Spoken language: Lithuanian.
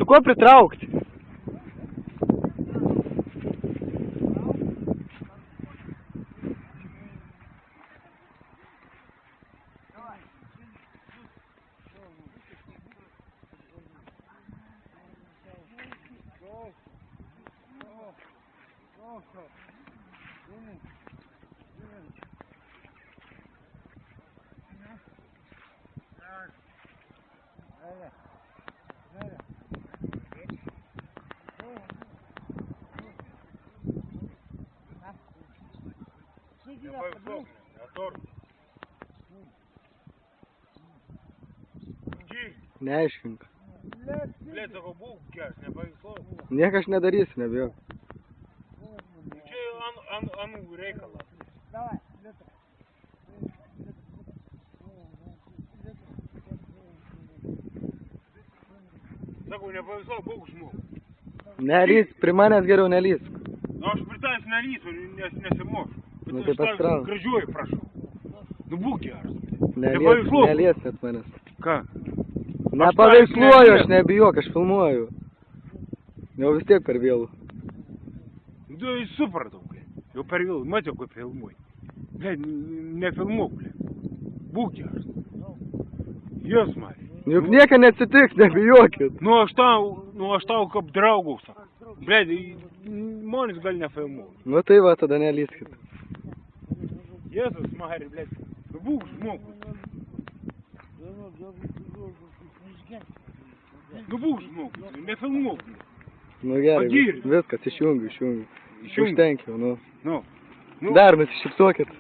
ko pritraukti? Neaiškink. Blėt, sako, būk aš nepavykau. Niekas nedarysi, nebijok. Čia anų reikalas. Sako, nepavykau, būk žmogų. Nelys, prie manęs geriau nelys. Nu, aš pritavęs nelysiu, nes nesimošu. Nu, tai pastrauk. Gražiuoju, prašau. Nu, būk geras. Nelys net manęs. Ką? Nepaveiksluoju, aš nebijok, aš filmuoju. Jau vis tiek per vėlų. Nu, supratau, blė. Jau per vėlų, matau, kaip filmuoji. Blė, nefilmuok, blė. Būk geras. Jos, Marija. Juk nieko neatsitiks, nebijokit. Nu, aš tau kaip draugau, sako. Blė, monis gal nefilmuoju. Nu tai va, tada nelyskit. Jėzus, Marija, blė. Nu, būk žmogus. Nu, būk žmogus, nefilmuok, blė. Nu gerai, Pagirk. viskas, išjungiu. Užtenkiau, nu. Nu. Dar nusišypsokit.